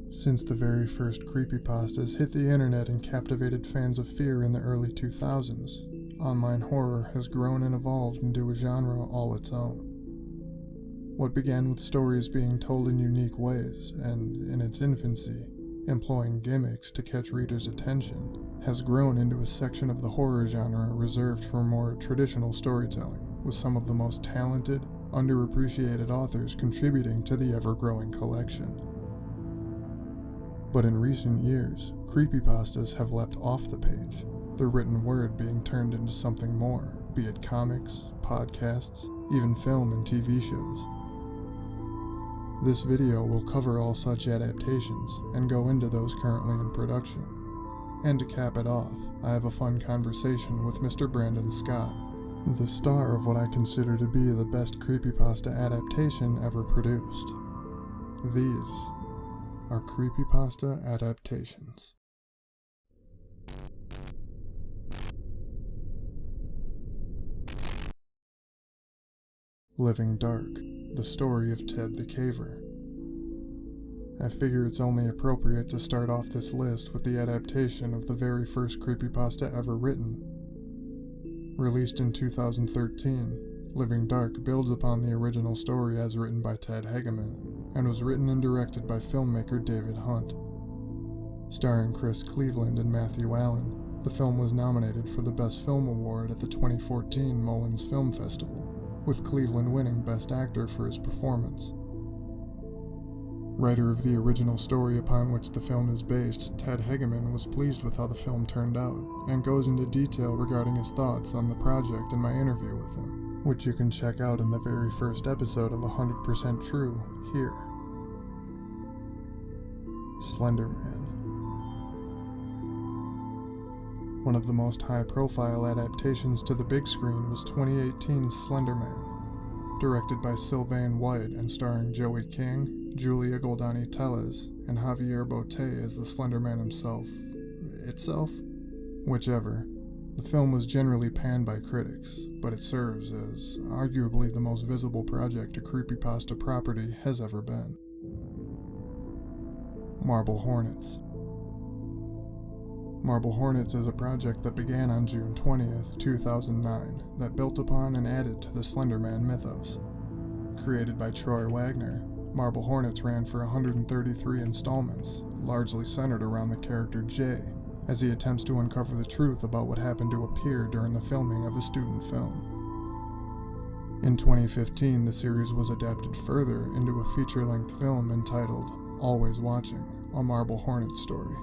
Since the very first creepypastas hit the internet and captivated fans of fear in the early 2000s, online horror has grown and evolved into a genre all its own. What began with stories being told in unique ways, and in its infancy, employing gimmicks to catch readers' attention, has grown into a section of the horror genre reserved for more traditional storytelling, with some of the most talented, underappreciated authors contributing to the ever-growing collection. But in recent years, creepypastas have leapt off the page, the written word being turned into something more, be it comics, podcasts, even film and TV shows. This video will cover all such adaptations and go into those currently in production. And to cap it off, I have a fun conversation with Mr. Brandon Scott, the star of what I consider to be the best creepypasta adaptation ever produced. These are creepypasta adaptations. Living Dark, the story of Ted the Caver. I figure it's only appropriate to start off this list with the adaptation of the very first creepypasta ever written. Released in 2013, Living Dark builds upon the original story as written by Ted Hageman, and was written and directed by filmmaker David Hunt. Starring Chris Cleveland and Matthew Allen, the film was nominated for the Best Film Award at the 2014 Mullins Film Festival, with Cleveland winning Best Actor for his performance. Writer of the original story upon which the film is based, Ted Hageman was pleased with how the film turned out, and goes into detail regarding his thoughts on the project in my interview with him, which you can check out in the very first episode of 100% True, here. Slender Man. One of the most high-profile adaptations to the big screen was 2018's Slender Man, directed by Sylvain White and starring Joey King, Julia Goldani-Tellez, and Javier Botet as the Slender Man himself. Whichever. The film was generally panned by critics, but it serves as arguably the most visible project a creepypasta property has ever been. Marble Hornets. Marble Hornets is a project that began on June 20th, 2009, that built upon and added to the Slender Man mythos. Created by Troy Wagner, Marble Hornets ran for 133 installments, largely centered around the character Jay, as he attempts to uncover the truth about what happened to a peer during the filming of a student film. In 2015, the series was adapted further into a feature-length film entitled Always Watching, a Marble Hornet story,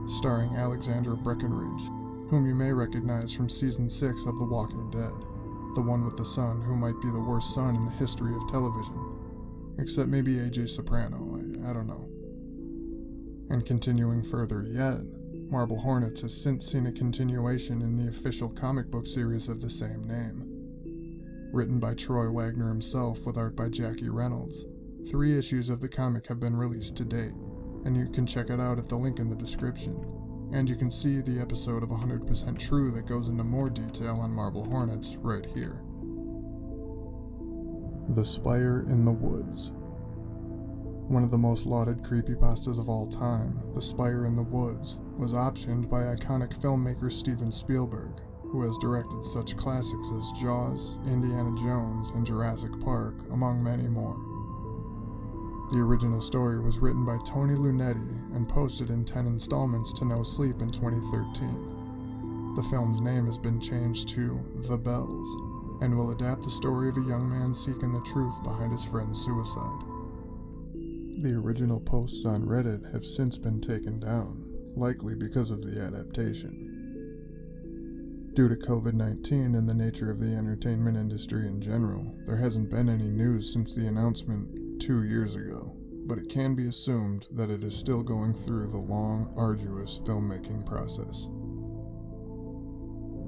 starring Alexandra Breckenridge, whom you may recognize from Season 6 of The Walking Dead, the one with the son who might be the worst son in the history of television. Except maybe AJ Soprano, I don't know. And continuing further yet, Marble Hornets has since seen a continuation in the official comic book series of the same name. Written by Troy Wagner himself with art by Jackie Reynolds, 3 issues of the comic have been released to date, and you can check it out at the link in the description. And you can see the episode of 100% True that goes into more detail on Marble Hornets right here. The Spire in the Woods. One of the most lauded creepypastas of all time, The Spire in the Woods, was optioned by iconic filmmaker Steven Spielberg, who has directed such classics as Jaws, Indiana Jones, and Jurassic Park, among many more. The original story was written by Tony Lunetti and posted in 10 installments to No Sleep in 2013. The film's name has been changed to The Bells, and will adapt the story of a young man seeking the truth behind his friend's suicide. The original posts on Reddit have since been taken down, likely because of the adaptation. Due to COVID-19 and the nature of the entertainment industry in general, there hasn't been any news since the announcement 2 years ago, but it can be assumed that it is still going through the long, arduous filmmaking process.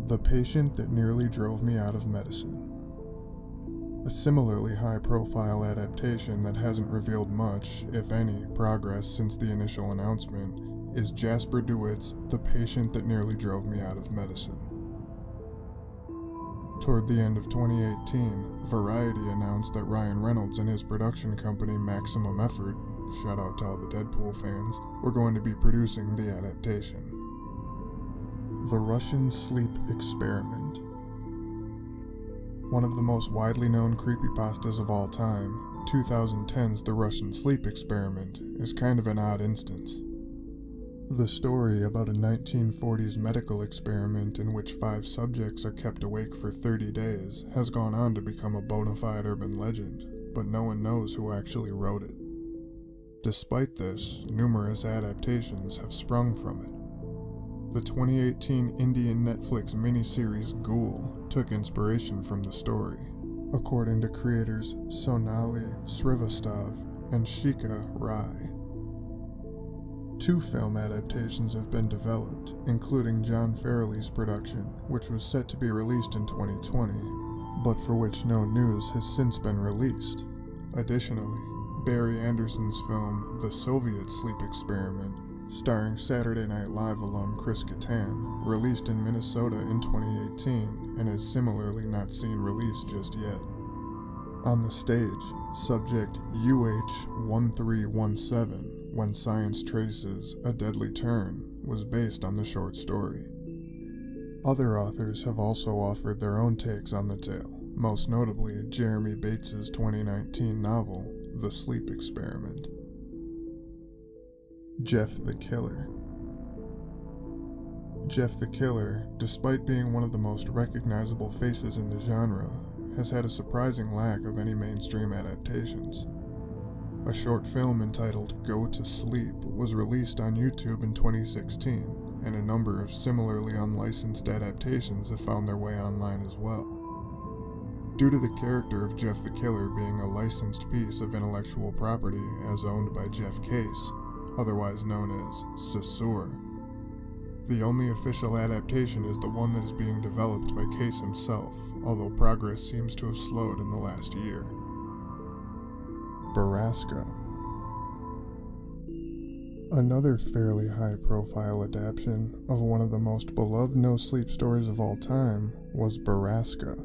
The Patient That Nearly Drove Me Out of Medicine. A similarly high-profile adaptation that hasn't revealed much, if any, progress since the initial announcement is Jasper DeWitt's The Patient That Nearly Drove Me Out of Medicine. Toward the end of 2018, Variety announced that Ryan Reynolds and his production company Maximum Effort, shout out to all the Deadpool fans, were going to be producing the adaptation. The Russian Sleep Experiment. One of the most widely known creepypastas of all time, 2010's The Russian Sleep Experiment, is kind of an odd instance. The story about a 1940s medical experiment in which 5 subjects are kept awake for 30 days has gone on to become a bona fide urban legend, but no one knows who actually wrote it. Despite this, numerous adaptations have sprung from it. The 2018 Indian Netflix miniseries Ghoul took inspiration from the story, according to creators Sonali Srivastava and Shikha Rai. 2 film adaptations have been developed, including John Farrelly's production, which was set to be released in 2020, but for which no news has since been released. Additionally, Barry Anderson's film The Soviet Sleep Experiment, starring Saturday Night Live alum Chris Kattan, released in Minnesota in 2018 and has similarly not seen release just yet. On the stage, subject UH1317, When Science Traces a Deadly Turn, was based on the short story. Other authors have also offered their own takes on the tale, most notably Jeremy Bates's 2019 novel, The Sleep Experiment. Jeff the Killer. Jeff the Killer, despite being one of the most recognizable faces in the genre, has had a surprising lack of any mainstream adaptations. A short film entitled Go to Sleep was released on YouTube in 2016, and a number of similarly unlicensed adaptations have found their way online as well. Due to the character of Jeff the Killer being a licensed piece of intellectual property as owned by Jeff Case, otherwise known as Saussure, the only official adaptation is the one that is being developed by Case himself, although progress seems to have slowed in the last year. Brassica. Another fairly high-profile adaptation of one of the most beloved no-sleep stories of all time was Brassica.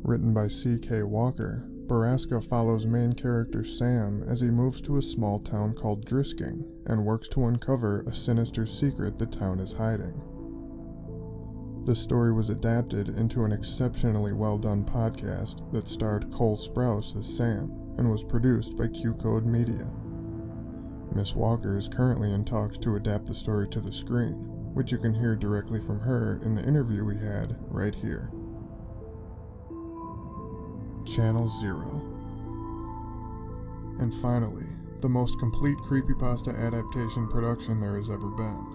Written by C.K. Walker, Brassica follows main character Sam as he moves to a small town called Drisking and works to uncover a sinister secret the town is hiding. The story was adapted into an exceptionally well-done podcast that starred Cole Sprouse as Sam and was produced by Q-Code Media. Miss Walker is currently in talks to adapt the story to the screen, which you can hear directly from her in the interview we had right here. Channel Zero. And finally, the most complete creepypasta adaptation production there has ever been,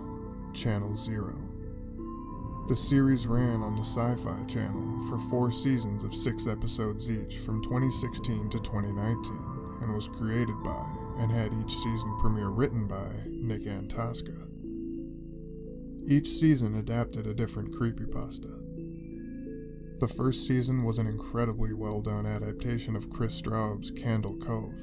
Channel Zero. The series ran on the Sci-Fi Channel for 4 seasons of 6 episodes each from 2016 to 2019, and was created by, and had each season premiere written by, Nick Antosca. Each season adapted a different creepypasta. The first season was an incredibly well-done adaptation of Chris Straub's Candle Cove,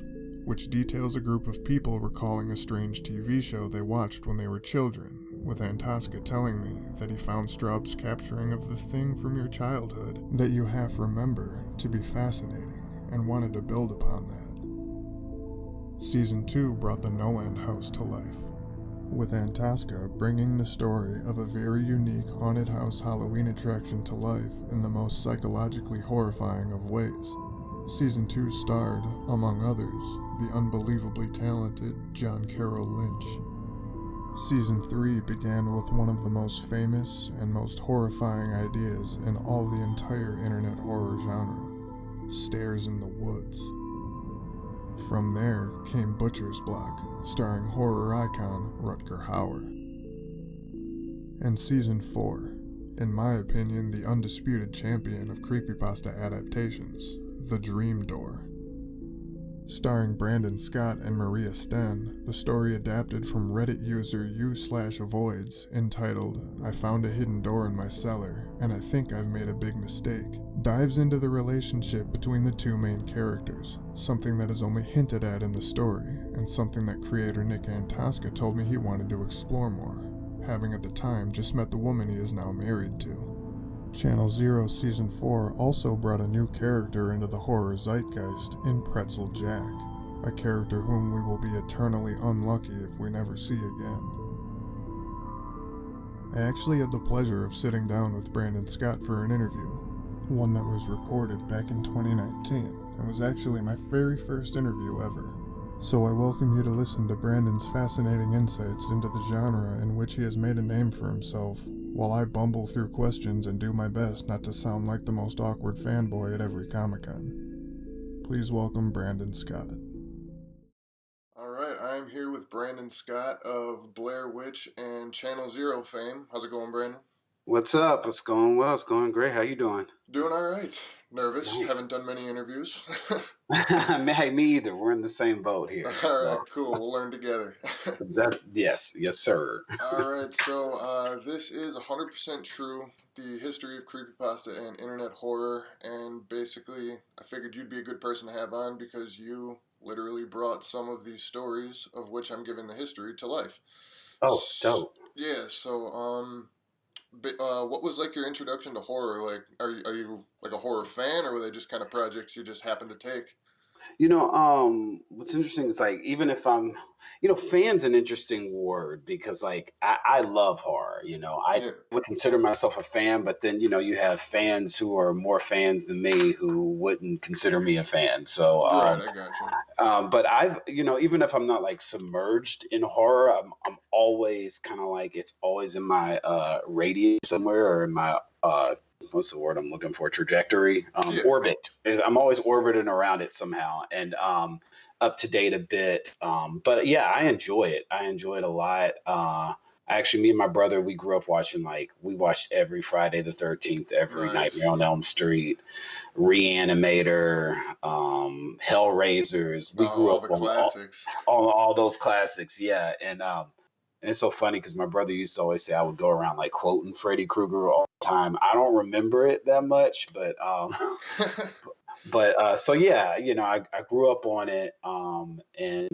which details a group of people recalling a strange TV show they watched when they were children, with Antosca telling me that he found Straub's capturing of the thing from your childhood that you half remember to be fascinating, and wanted to build upon that. Season 2 brought the No End house to life, with Antosca bringing the story of a very unique haunted house Halloween attraction to life in the most psychologically horrifying of ways. Season 2 starred, among others, the unbelievably talented John Carroll Lynch. Season 3 began with one of the most famous and most horrifying ideas in all the entire internet horror genre, Stairs in the Woods. From there came Butcher's Block, starring horror icon Rutger Hauer. And Season 4, in my opinion the undisputed champion of creepypasta adaptations, The Dream Door. Starring Brandon Scott and Maria Sten, the story adapted from Reddit user u/avoids, entitled, I found a hidden door in my cellar, and I think I've made a big mistake, dives into the relationship between the 2 main characters, something that is only hinted at in the story, and something that creator Nick Antosca told me he wanted to explore more, having at the time just met the woman he is now married to. Channel Zero Season 4 also brought a new character into the horror zeitgeist in Pretzel Jack, a character whom we will be eternally unlucky if we never see again. I actually had the pleasure of sitting down with Brandon Scott for an interview, one that was recorded back in 2019, and was actually my very first interview ever. So I welcome you to listen to Brandon's fascinating insights into the genre in which he has made a name for himself, while I bumble through questions and do my best not to sound like the most awkward fanboy at every Comic-Con. Please welcome Brandon Scott. Alright, I'm here with Brandon Scott of Blair Witch and Channel Zero fame. How's it going, Brandon? What's up? It's going well. It's going great. How you doing? Doing alright. Nervous. Nice. Haven't done many interviews. Hey, me either. We're in the same boat here. Alright, cool. We'll learn together. Yes, sir. Alright, so this is 100% true. The history of creepypasta and internet horror, and basically I figured you'd be a good person to have on because you literally brought some of these stories, of which I'm giving the history, to life. Oh, dope. Yeah, so what was like your introduction to horror? Like, are you like a horror fan, or were they just kind of projects you just happened to take? What's interesting is like even if fan's an interesting word because like I love horror. I Yeah. would consider myself a fan, but then you have fans who are more fans than me who wouldn't consider me a fan. So Right, I got but I've even if I'm not like submerged in horror, I'm always kind of like it's always in my radius somewhere or in my what's the word I'm looking for? Trajectory, Yeah. orbit. I'm always orbiting around it somehow, and up to date a bit. But yeah, I enjoy it. I enjoy it a lot. Actually, me and my brother, we grew up watching we watched every Friday the 13th, every Nice. Nightmare on Elm Street, Reanimator, Hellraisers. We grew all up the on classics. all those classics. Yeah, and it's so funny because my brother used to always say I would go around like quoting Freddy Krueger all the time. I don't remember it that much, but so yeah, I grew up on it, and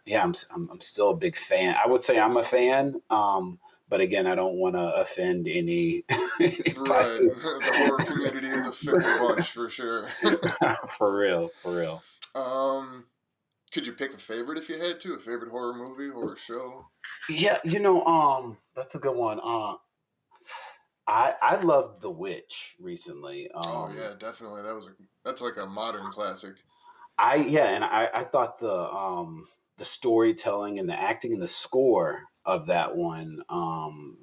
yeah, I'm still a big fan. I would say I'm a fan, but again, I don't want to offend any. Right, the horror community is a fickle bunch for sure. For real. Could you pick a favorite if you had to? A favorite horror movie, horror show? Yeah, that's a good one. I loved The Witch recently. Oh yeah, definitely. That's like a modern classic. I thought the storytelling and the acting and the score of that one,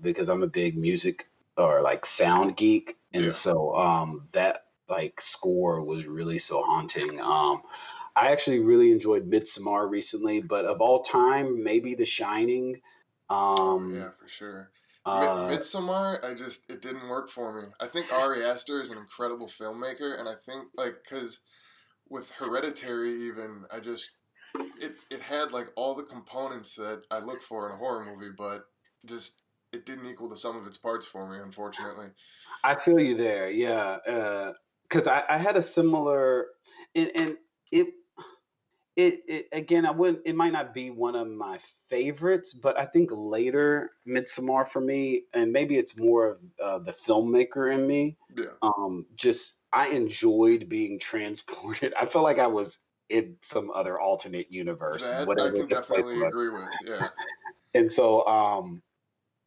because I'm a big music or like sound geek, and Yeah. so that like score was really so haunting. I actually really enjoyed Midsommar recently, but of all time, maybe The Shining. Oh yeah, Um, for sure. uh, Midsommar, it didn't work for me. I think Ari Aster is an incredible filmmaker, and I think like because with Hereditary, even it had like all the components that I look for in a horror movie, but just it didn't equal the sum of its parts for me, unfortunately. I feel you there, yeah. Because I had a similar, and it it again, I wouldn't. It might not be one of my favorites, but I think later Midsommar for me, and maybe it's more of the filmmaker in me. Yeah, Just I enjoyed being transported. I felt like I was in some other alternate universe, that I whatever can this place definitely was. agree with. Yeah, And so,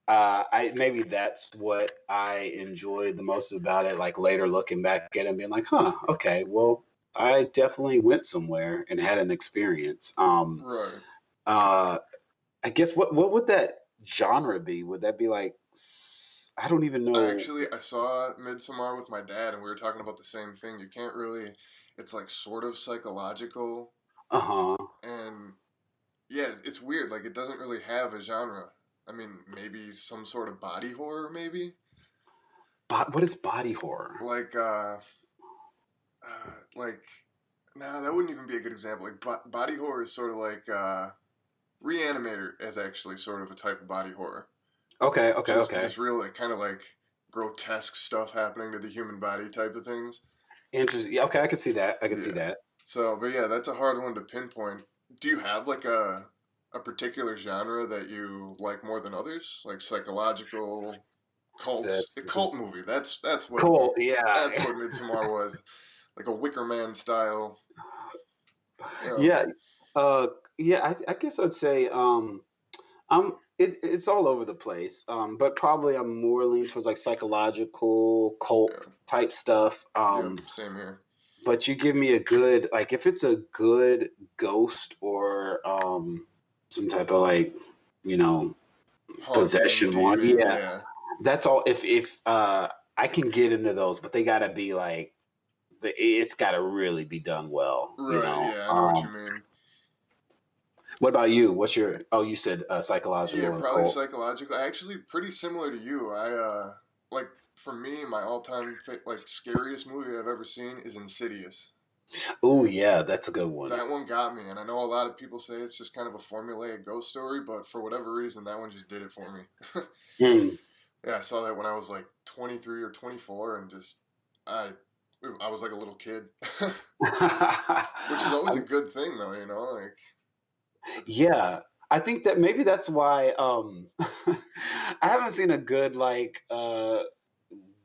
I maybe that's what I enjoyed the most about it. Like later looking back at it and being like, huh, okay, well, I definitely went somewhere and had an experience. right. Uh, I guess what would that genre be? Would that be like I don't even know. I saw Midsommar with my dad, and we were talking about the same thing. You can't really. It's like sort of psychological, Uh-huh. and yeah, it's weird. Like it doesn't really have a genre. I mean, maybe some sort of body horror, maybe What is body horror? like like no, that wouldn't even be a good example. Like body horror is sort of like Reanimator is actually sort of a type of body horror. Okay. Just real like kind of like grotesque stuff happening to the human body type of things. Interesting. Yeah, okay, I can see that. I can see Yeah. that. So, but yeah, that's a hard one to pinpoint. Do you have like a particular genre that you like more than others? Like psychological cults, a That's cult movie. That's what cool. Yeah. that's what Midsommar was. Like a Wicker Man style. You know. Yeah. Uh, yeah, I guess I'd say it's all over the place. But probably I'm more leaning towards like psychological cult Yeah. type stuff. Yep. Same here. But you give me a good like if it's a good ghost or some type of like you know Haunting, possession one, demon. yeah, Yeah. that's all. If I can get into those, but they gotta be like it's gotta really be done well, you Right. know. Yeah. I know what you mean. What about you? What's your? Oh, you said Yeah, psychological and probably cult. psychological. Actually, pretty similar to you. Like for me, my all-time like scariest movie I've ever seen is Insidious. Oh yeah, that's a good one. That one got me, and I know a lot of people say it's just kind of a formulaic ghost story, but for whatever reason, that one just did it for me. Mm. Yeah, I saw that when I was like 23 or 24, and just I, I was like a little kid, which is always a good thing, though. You know, like Yeah, I think that maybe that's why I haven't seen a good like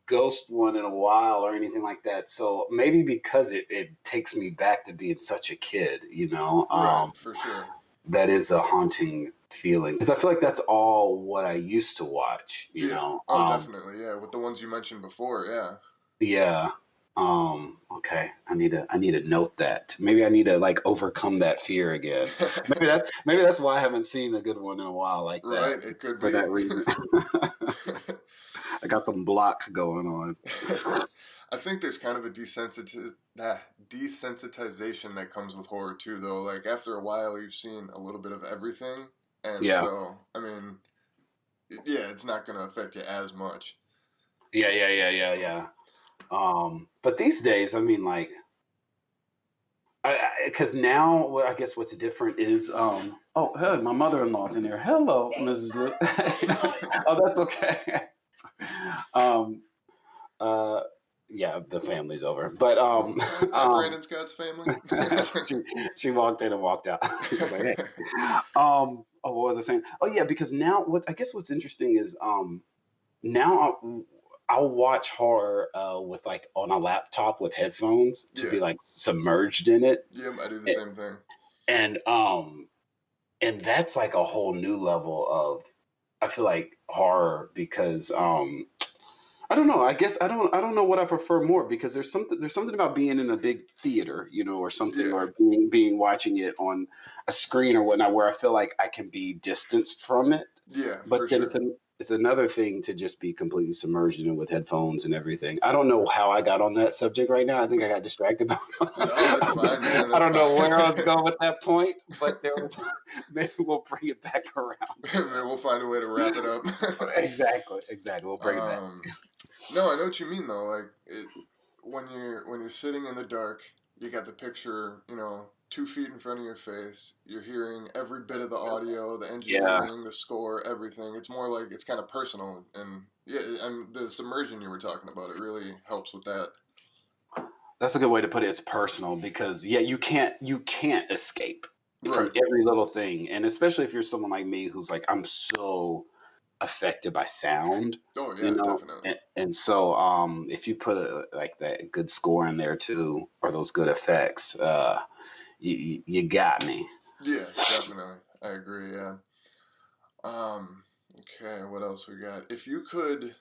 ghost one in a while or anything like that. So maybe because it takes me back to being such a kid, you know, right for sure. that is a haunting feeling. Because I feel like that's all what I used to watch, you Yeah. know. Oh, definitely. Yeah, with the ones you mentioned before. Yeah. Yeah. Okay. I need to note that. Maybe I need to like overcome that fear again. Maybe that's why I haven't seen a good one in a while like that. Right. It could For be. that reason. I got some blocks going on. I think there's kind of a desensitization that comes with horror too, though. Like after a while, you've seen a little bit of everything, and Yeah. so I mean, yeah, it's not going to affect you as much. Yeah. But these days, I mean, like, because now, well, I guess what's different is, oh, hey, my mother-in-law's in there. Hello, Mrs. Lu. Oh, that's okay. um, uh, yeah, the family's over, but Hi, Brandon Scott's family. she, she walked in and walked out. She's like, hey, oh, what was I saying? Oh, yeah, because now, I guess what's interesting is, now I'll watch horror with like on a laptop with headphones to Yeah. be like submerged in it, Yep, I do the same thing. and um and that's like a whole new level of I feel like horror because I don't know. I guess I don't know what I prefer more because there's something about being in a big theater, you know, or something, Yeah. or being watching it on a screen or whatnot, where I feel like I can be distanced from it. Yeah, But for then sure. it's another thing to just be completely submerged in it with headphones and everything. I don't know how I got on that subject right now. I think I got distracted. No, that's fine, man. I That's don't know fine. where I was going with that point, but there was maybe we'll bring it back around. Maybe we'll find a way to wrap it up. Exactly. We'll bring it back. No, I know what you mean though. Like when you're sitting in the dark, you got the picture, 2 feet in front of your face. You're hearing every bit of the audio, the Yeah. engineering, the score, everything. It's more like it's kind of personal, and yeah, and the submersion you were talking about, it really helps with that. That's a good way to put it. It's personal because yeah, you can't escape from Right. every little thing, and especially if you're someone like me who's like I'm so affected by sound, Oh you yeah, know, definitely. and so if you put like that good score in there too, or those good effects, you got me. Yeah, definitely. I agree. Yeah. Um. Okay. What else we got? If you could,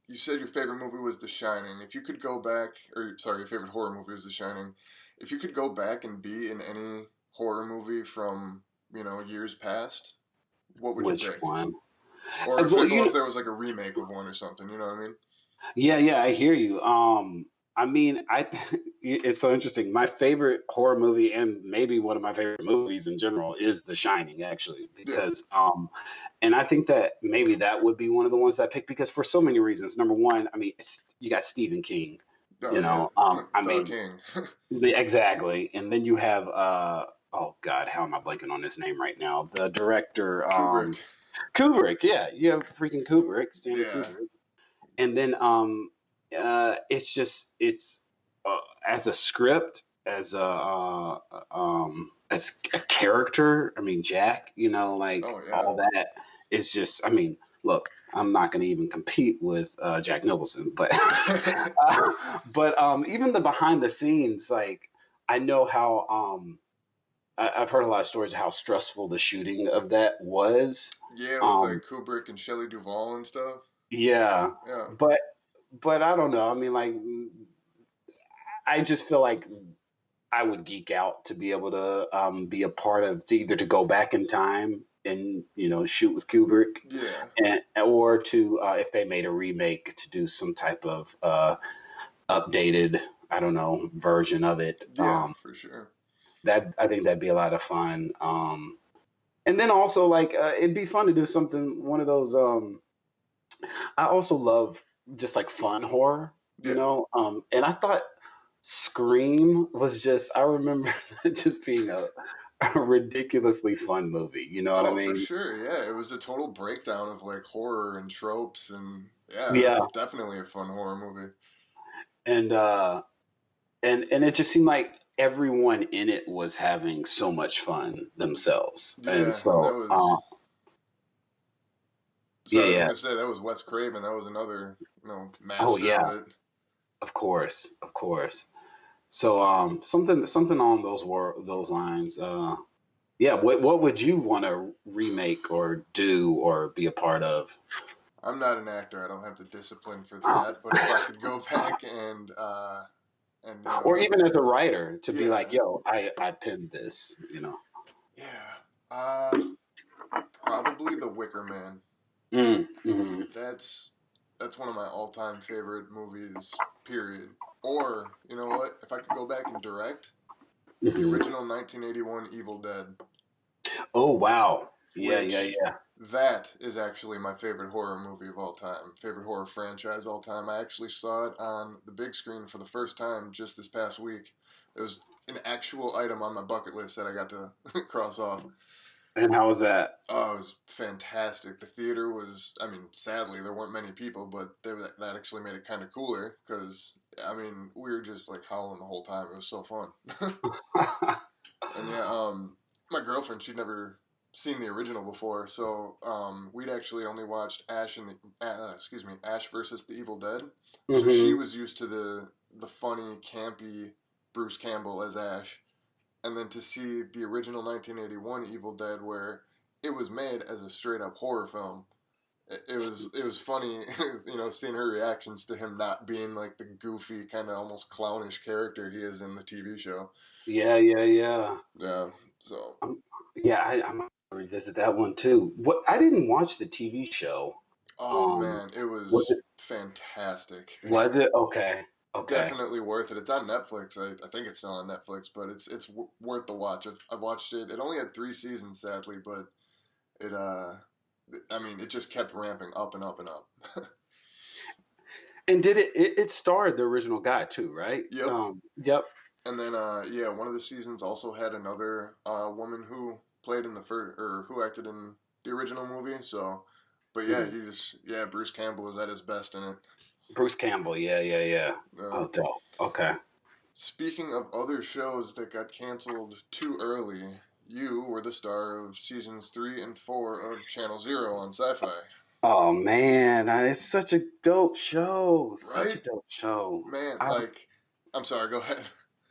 you said your favorite movie was The Shining. If you could go back, or sorry, your favorite horror movie was The Shining. If you could go back and be in any horror movie from years past, what would you Which pick? one? Or Well, if there was like a remake of one or something, you know what I mean? yeah, I hear you. I mean, it's so interesting. My favorite horror movie, and maybe one of my favorite movies in general, is The Shining, actually, Yeah. because and I think that maybe that would be one of the ones that I pick because for so many reasons. Number one, I mean, you got Stephen King, Oh you yeah, know. I The mean, King. exactly, and then you have oh God, how am I blanking on his name right now? The director, Kubrick. Kubrick. Yeah, you have freaking Kubrick, Stanley Yeah. Kubrick, and then it's as a script, as a character. I mean, Jack, you know, like Oh yeah. all that is just. I mean, look, I'm not going to even compete with Jack Nicholson, but but even the behind the scenes, like I know how I've heard a lot of stories of how stressful the shooting of that was. Yeah, with Um, like Kubrick and Shelley Duvall and stuff. yeah, Yeah. but I don't know. I mean, like, I just feel like I would geek out to be able to be a part of to either to go back in time and shoot with Kubrick, Yeah. and or to if they made a remake to do some type of updated, I don't know, version of it. Yeah, for sure. That I think that'd be a lot of fun. And then also like it'd be fun to do something one of those. I also love just like fun horror, Yeah. and I thought Scream was just. I remember it just being a ridiculously fun movie. You know what I Oh, for mean? sure. Yeah, it was a total breakdown of like horror and tropes, and yeah, it Yeah, was definitely a fun horror movie. and and it just seemed like everyone in it was having so much fun themselves, and Yeah, and that so was. yeah, Sorry, I was yeah. gonna say that was Wes Craven. That was another, Oh master of yeah, it. of course, of course. So something on those lines. Yeah, what would you want to remake or do or be a part of? I'm not an actor. I don't have the discipline for Oh. that. But if I could go back and Or even as a writer to be like, yeah, yo, I penned this. yeah, probably The Wicker Man. Mm-hmm. That's that's one of my all-time favorite movies. Period. Or you know what? If I could go back and direct the Hmm. original 1981 Evil Dead, Oh wow. Yeah, yeah, which yeah. that is actually my favorite horror movie of all time, favorite horror franchise all time. I actually saw it on the big screen for the first time just this past week. It was an actual item on my bucket list that I got to cross off. And how was that? Oh, it was fantastic. The theater was, I mean, sadly, there weren't many people, but that actually made it kind of cooler because, I mean, we were just like howling the whole time. It was so fun. And yeah, my girlfriend, she'd never seen the original before, so we'd actually only watched Ash versus the Evil Dead. So she Hmm. was used to the funny, campy Bruce Campbell as Ash, and then to see the original 1981 Evil Dead, where it was made as a straight up horror film. It was funny, seeing her reactions to him not being like the goofy, kind of almost clownish character he is in the TV show. Yeah, yeah, yeah. Yeah, so Yeah, I'm gonna revisit that one too. What I didn't watch the TV show. oh Um, man, it was was it fantastic. was it okay? Okay. Definitely worth it. It's on Netflix. I think it's still on Netflix, but it's worth the watch. I've watched it. It only had 3 seasons, sadly, but it I mean, it just kept ramping up and up and up. And did it starred the original guy too, right? Yep. Yep. And then yeah, one of the seasons also had another woman who played in the first or who acted in the original movie. So, but yeah, Mhm. Bruce Campbell is at his best in it. Bruce Campbell. Yeah, yeah, yeah. Uh, Oh, dope. Okay. Speaking of other shows that got canceled too early, you were the star of seasons 3 and 4 of Channel Zero on Sci-Fi, Oh man, it's such a dope show. Such a right? dope show. Man, I, like, I'm sorry, go ahead.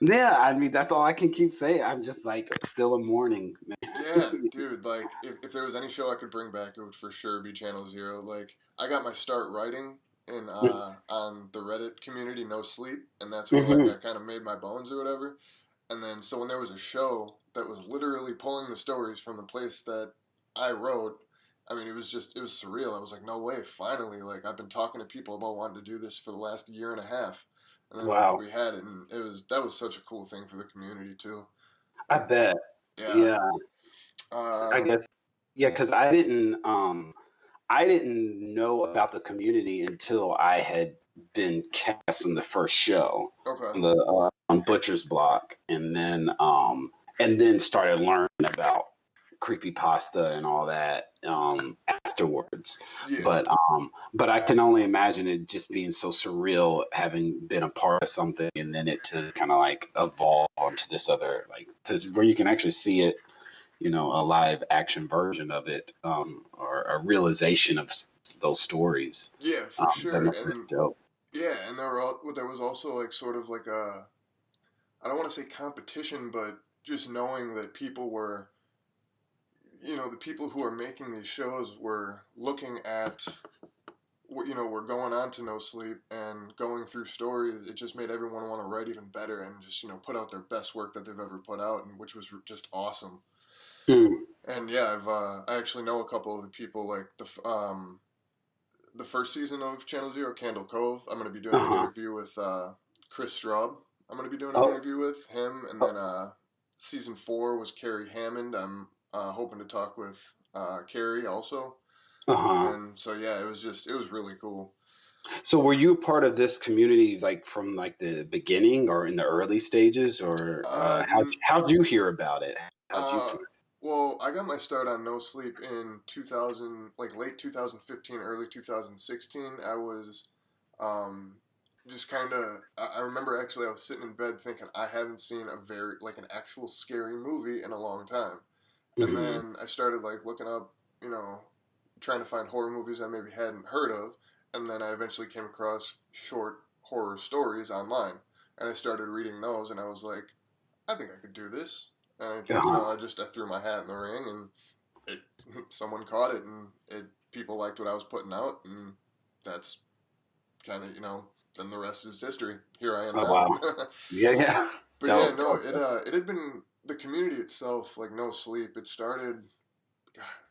yeah, I mean that's all I can keep saying. I'm just like still in mourning, Yeah, man. dude, like, if there was any show I could bring back, it would for sure be Channel Zero. Like, I got my start writing in on the Reddit community, No Sleep, and that's where like Hmm. I kind of made my bones or whatever. And then so when there was a show that was literally pulling the stories from the place that I wrote, I mean, it was surreal. I was like, no way, finally! Like I've been talking to people about wanting to do this for the last year and a half, and then Wow. we had it, and that was such a cool thing for the community too. I Like, bet. yeah, Yeah. I uh, guess. Yeah, because I didn't know about the community until I had been cast in the first show okay, on Butcher's Block, and then started learning about Creepypasta and all that afterwards. yeah, But I can only imagine it just being so surreal, having been a part of something, and then it to kind of like evolve onto this other like to where you can actually see it, a live action version of it, or a realization of those stories. yeah, for That sure, must be and dope. yeah, and there was also like sort of like a I don't want to say competition, but just knowing that people were, the people who are making these shows were looking at, we're going on to No Sleep and going through stories. It just made everyone want to write even better and just, put out their best work that they've ever put out, and which was just awesome. Mm. And yeah, I actually know a couple of the people, like the first season of Channel Zero, Candle Cove. I'm going to be doing an interview with Chris Straub. I'm going to be doing an interview with him, and then season 4 was Carrie Hammond. I'm hoping to talk with Carrie also. And so yeah, it was really cool. So were you part of this community like from like the beginning or in the early stages, or how'd you hear about it? How'd you feel? Well, I got my start on No Sleep in 2000, like late 2015, early 2016. I was just kind of, I remember actually I was sitting in bed thinking I haven't seen an actual scary movie in a long time. And then I started like looking up, trying to find horror movies I maybe hadn't heard of. And then I eventually came across short horror stories online. And I started reading those, and I was like, I think I could do this. And I threw my hat in the ring, and someone caught it, and people liked what I was putting out, and that's kind of, then the rest is history. Here I am now. Wow. Yeah. But it had been, the community itself, like No Sleep, it started,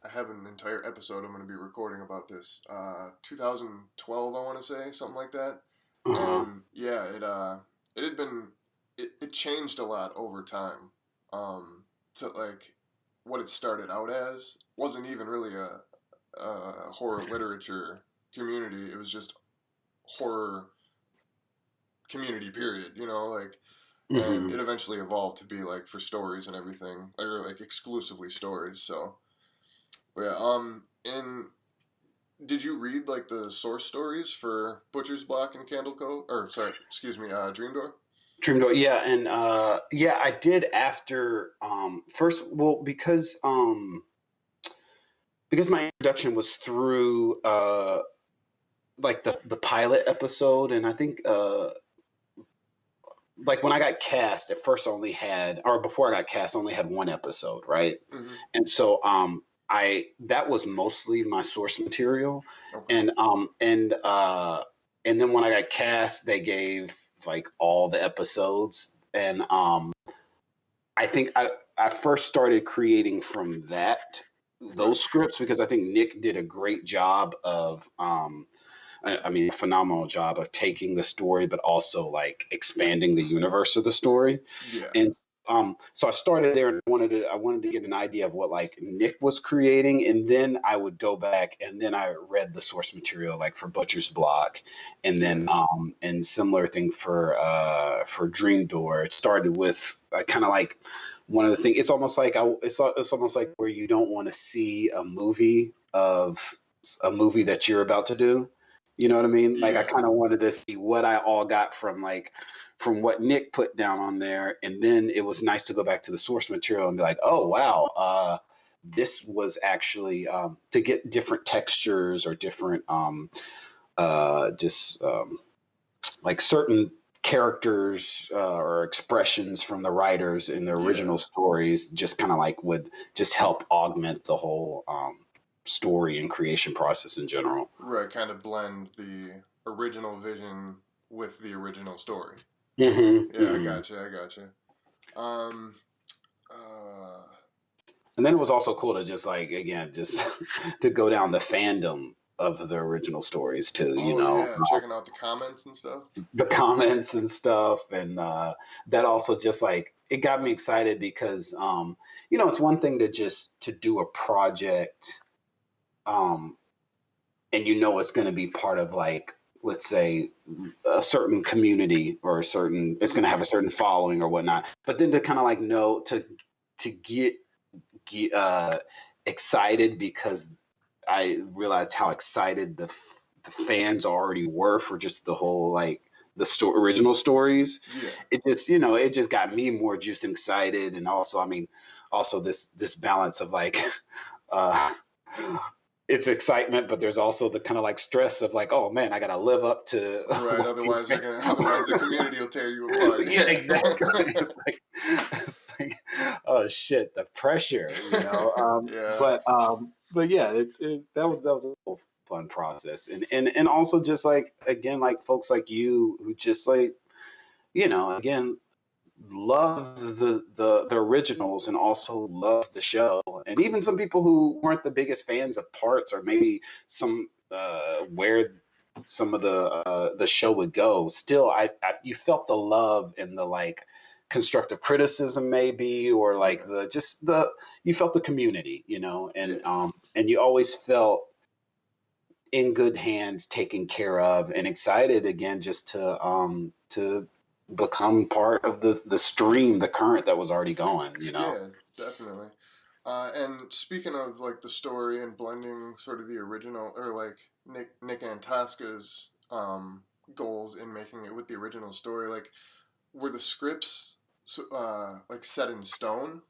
I have an entire episode I'm going to be recording about this, 2012, I want to say, something like that. And yeah, it had been, it changed a lot over time. To like what it started out as wasn't even really a horror literature community. It was just horror community, period. And it eventually evolved to be like for stories and everything, or like exclusively stories. So, yeah. Did you read like the source stories for Butcher's Block and Candle Cove? Dream Door? Dream Door, yeah, and I did after first. Well, because my introduction was through like the pilot episode, and I think like when I got cast at first, before I got cast, I only had one episode, right? And so that was mostly my source material, and then when I got cast, they gave like all the episodes, and I think I first started creating from those scripts, because I think Nick did a great job of a phenomenal job of taking the story but also like expanding the universe of the story. And so I started there, and I wanted to get an idea of what like Nick was creating, and then I would go back and then I read the source material like for Butcher's Block, and then and similar thing for Dream Door. It started with kind of like one of the things. It's almost like it's almost like where you don't want to see a movie that you're about to do. You know what I mean? Like I kind of wanted to see what I all got from what Nick put down on there. And then it was nice to go back to the source material and be like, oh, wow, this was actually to get different textures or different like certain characters or expressions from the writers in the original stories, just kind of like would just help augment the whole story and creation process in general. Right, kind of blend the original vision with the original story. I gotcha. And then it was also cool to just like, again, just to go down the fandom of the original stories too, checking out the comments and stuff. And that also just like, it got me excited because, it's one thing to do a project, and it's going to be part of like, let's say a certain community or it's going to have a certain following or whatnot, but then to kind of like know to get excited, because I realized how excited the fans already were for just the whole like the original stories. It just got me more juiced and excited, and also this balance of like it's excitement, but there's also the kind of like stress of like, oh man, I gotta live up to right. Otherwise the community will tear you apart. Yeah, exactly. oh shit, the pressure, you know. Yeah. But yeah, that was a whole fun process, and also just like again, like folks like you who just like again love the originals and also love the show, and even some people who weren't the biggest fans of parts or maybe some where some of the show would go, still I you felt the love and the like constructive criticism maybe, or like Yeah. the you felt the community, Yeah. and you always felt in good hands, taken care of, and excited again just to become part of the stream, the current that was already going. Yeah, definitely. And speaking of like the story and blending sort of the original, or like Nick Antosca's goals in making it with the original story, like were the scripts like set in stone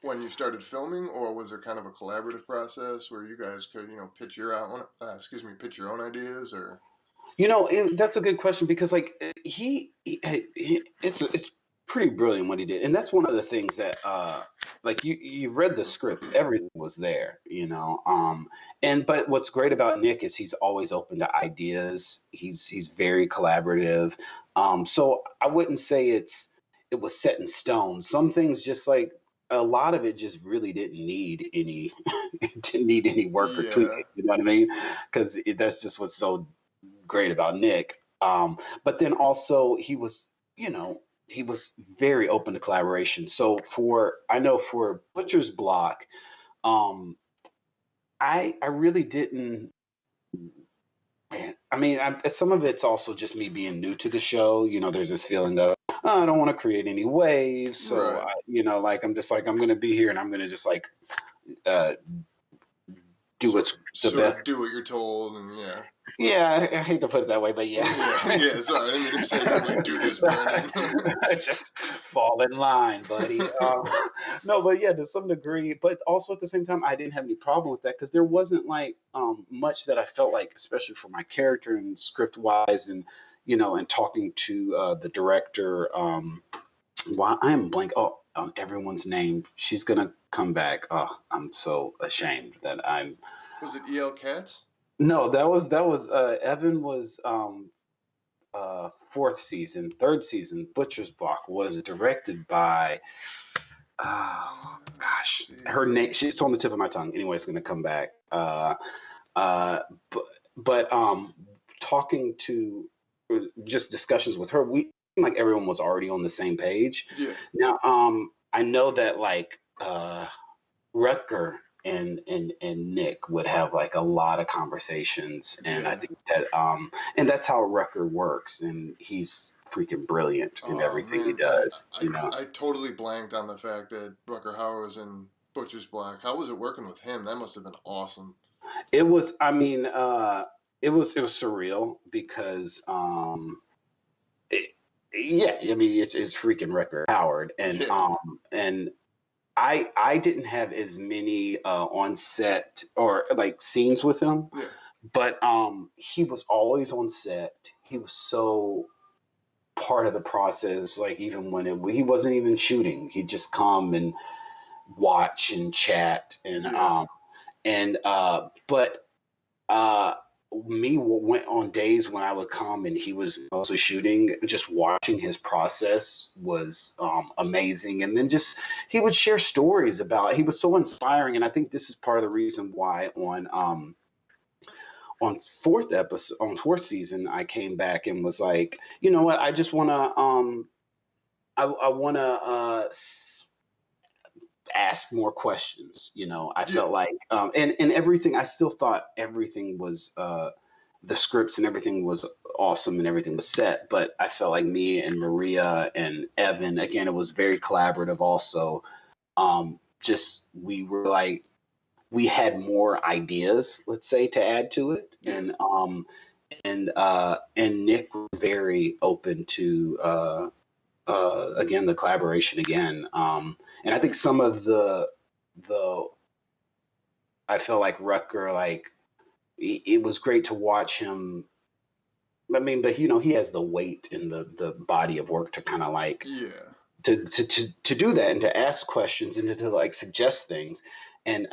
when you started filming, or was there kind of a collaborative process where you guys could pitch your own pitch your own ideas, or That's a good question because like it's pretty brilliant what he did, and that's one of the things that like you read the scripts, everything was there, and but what's great about Nick is he's always open to ideas. He's very collaborative. So I wouldn't say it was set in stone. Some things just like a lot of it just really didn't need any didn't need any work or yeah, tweaking. You know what I mean? Because that's just what's so great about Nick. But then also he was very open to collaboration. So I know for Butcher's Block, um, I really didn't. I mean, some of it's also just me being new to the show. There's this feeling of I don't want to create any waves, so right. like I'm just like I'm gonna be here and I'm gonna just like uh, do what's the Sort best. of do what you're told, and yeah. Yeah, I hate to put it that way, but yeah. Yeah, yeah. Sorry, I didn't mean to say like do this, Brandon. Just fall in line, buddy. No, but yeah, to some degree, but also at the same time, I didn't have any problem with that because there wasn't like much that I felt like, especially for my character and script wise, and and talking to the director. Why I am blank. Oh, everyone's name. She's gonna come back. Oh, I'm so ashamed that I'm. Was it E.L. Katz? No, that was Evan was fourth season, third season. Butcher's Block was directed by oh Let's gosh, her see. name. It's on the tip of my tongue. Anyway, it's gonna come back. Uh, but talking to just discussions with her, we like everyone was already on the same page. Yeah, Now, I know that like Rutger and Nick would have like a lot of conversations, and I yeah. think that and that's how Rutger works, and he's freaking brilliant in Oh everything he man, does. You know, I totally blanked on the fact that Rucker Hauer was in Butcher's Block. How was it working with him? That must have been awesome. it was. I mean, it was surreal because it, yeah, I mean it's freaking Rutger Howard, Yeah, and I didn't have as many on set or like scenes with him, yeah, but he was always on set. He was so part of the process. Like even when he wasn't even shooting, he'd just come and watch and chat yeah, but uh went on days when I would come and he was also shooting, just watching his process was amazing. And then just he would share stories about he was so inspiring, and I think this is part of the reason why on fourth season I came back and was like, you know what, I just want to I want to ask more questions. I yeah. felt like and everything, I still thought everything was the scripts and everything was awesome and everything was set, but I felt like me and Maria and Evan, again, it was very collaborative also. Just we were like we had more ideas, let's say, to add to it, Yeah. and Nick was very open to again the collaboration again. And I think some of the I feel like Rutger, like it was great to watch him. I mean, but he has the weight in the body of work to kind of like Yeah. to do that and to ask questions and to like suggest things. And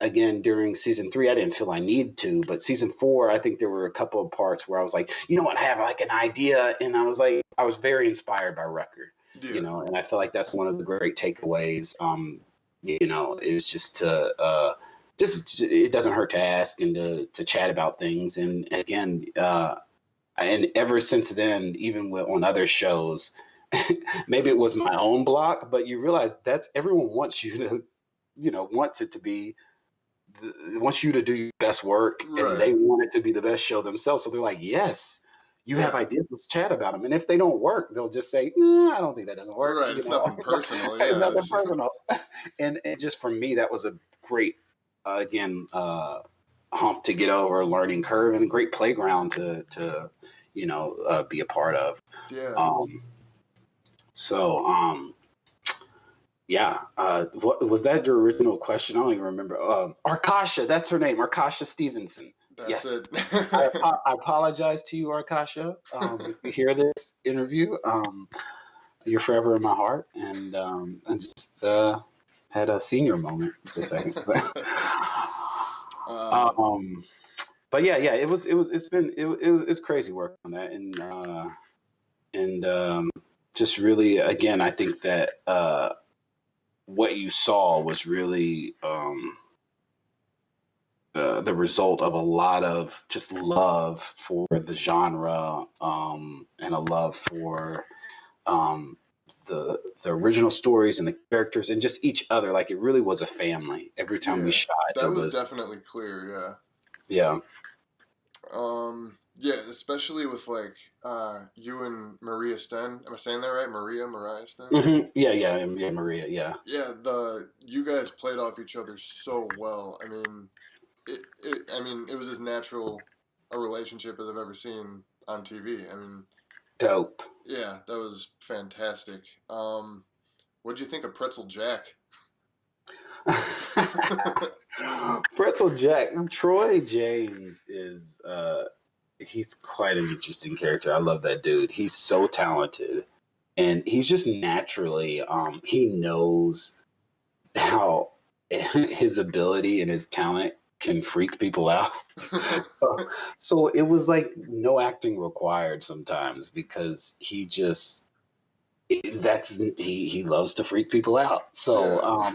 again, during season 3, I didn't feel I need to, but season 4, I think there were a couple of parts where I was like, you know what, I have like an idea. And I was very inspired by Rucker, Yeah. and I feel like that's one of the great takeaways, is just just it doesn't hurt to ask and to chat about things. And again, and ever since then, even on other shows, maybe it was my own block, but you realize that's everyone wants you to, wants it to be, wants you to do your best work, and they want it to be the best show themselves. So they're like, yes, you have ideas, let's chat about them. And if they don't work, they'll just say, I don't think that doesn't work. Right, it's nothing personal. Yeah, nothing personal. And just for me, that was a great, hump to get over, learning curve, and a great playground to be a part of. Yeah. What was that your original question? I don't even remember. Arkasha, that's her name, Arkasha Stevenson. That's it. I apologize to you, Arkasha. If you hear this interview, you're forever in my heart, and I just had a senior moment for a second. But yeah, it's crazy work on that, and just really, again, I think that what you saw was really the result of a lot of just love for the genre, and a love for the original stories and the characters and just each other. Like, it really was a family every time we shot. That was definitely clear. Yeah. Yeah, especially with like you and Maria Sten. Am I saying that right? Mariah Sten? Mm-hmm. Yeah, Maria, yeah. Yeah, you guys played off each other so well. I mean, it was as natural a relationship as I've ever seen on TV. I mean, dope. Yeah, that was fantastic. What'd you think of Pretzel Jack? Pretzel Jack. Troy James is he's quite an interesting character. I love that dude. He's so talented, and he's just naturally he knows how his ability and his talent can freak people out. So it was like no acting required sometimes, because he just he loves to freak people out. So